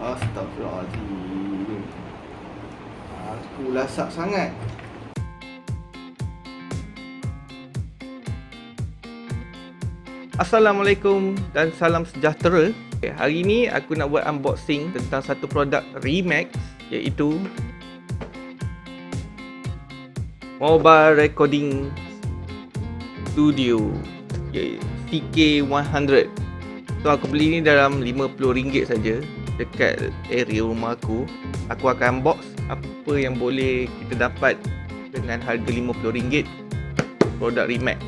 Astaghfirullahaladzim. Aku lasak sangat. Assalamualaikum dan salam sejahtera. Hari ni aku nak buat unboxing tentang satu produk Remax, iaitu Mobile Recording Studio Ck100. So aku beli ni dalam RM50 saja dekat area rumah aku. Aku akan unbox apa yang boleh kita dapat dengan harga RM50 produk Remax.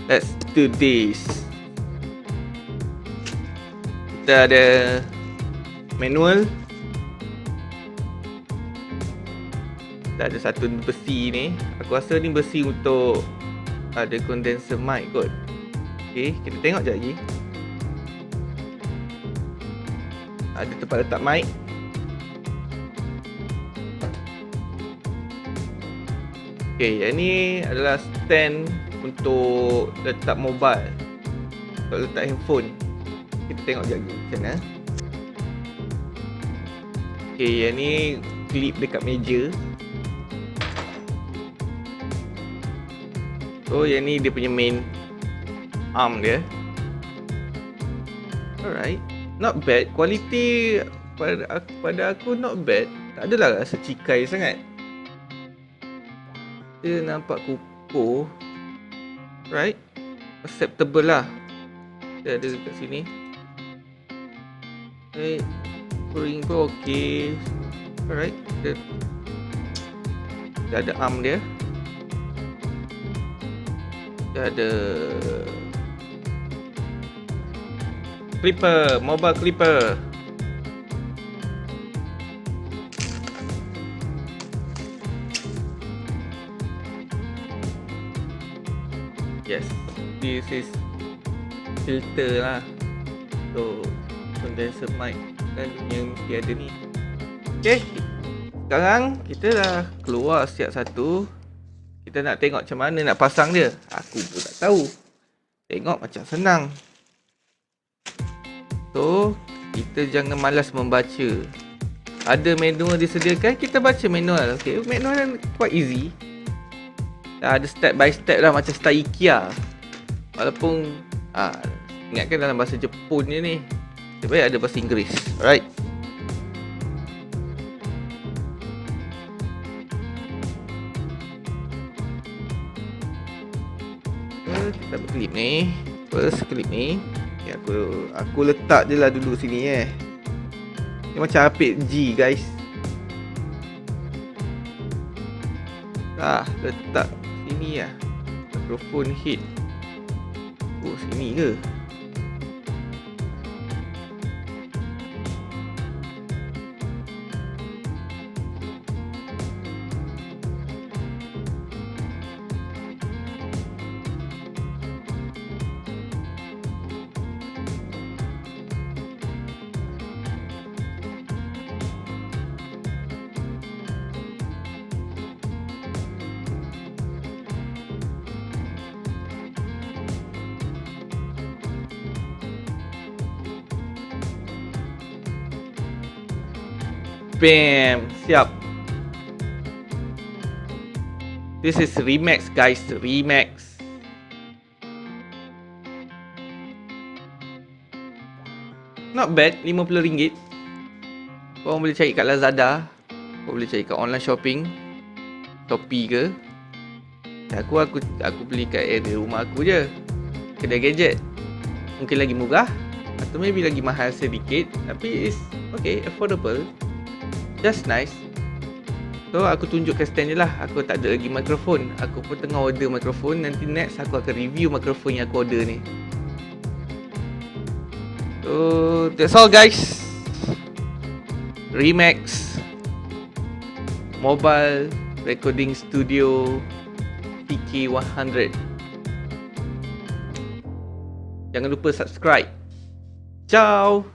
Let's do this. Kita ada manual. Kita ada satu besi ni. Aku rasa ni besi untuk ada condenser mic kot. Okay, kita tengok je lagi. Ada tempat letak mic. Okay, yang ni adalah stand untuk letak mobile, untuk letak handphone. Kita tengok je lagi macam mana. Okay, yang ni clip dekat meja. So yang ni dia punya main arm dia. Alright, not bad. Quality pada aku not bad. Tak adalah rasa cikai sangat. Dia nampak kukuh. Right, acceptable lah. Dia ada dekat sini. Right, spring pun okay. Alright, dia ada arm dia. Dia ada clipper, mobile clipper. Yes, this is filter lah. So condenser mic kan yang mesti ada ni. Okay, sekarang kita dah keluar siap satu. Kita nak tengok macam mana nak pasang dia. Aku pun tak tahu. Tengok macam senang. So kita jangan malas membaca. Ada manual disediakan, kita baca manual. Okay, manual quite easy. Dah ada step by step lah, macam style IKEA. Walaupun ingatkan dalam bahasa Jepun je ni, lebih ada bahasa Inggeris. Alright, kita ambil clip ni. First clip ni okay, aku letak je lah duduk sini Ni macam apik G guys. Letak sini lah. Mikrofon head. Oh, sini ke? Bam, siap. This is Remax guys, Remax. Not bad, RM50. Korang boleh cari kat Lazada, korang boleh cari kat online shopping, Shopee ke. Aku beli kat area rumah aku je, kedai gadget. Mungkin lagi murah atau maybe lagi mahal sedikit, tapi it's okay, affordable. Just nice. So aku tunjukkan stand je lah. Aku tak ada lagi mikrofon. Aku pun tengah order mikrofon. Nanti next aku akan review mikrofon yang aku order ni. So that's all guys. Remax Mobile Recording Studio Ck100. Jangan lupa subscribe. Ciao.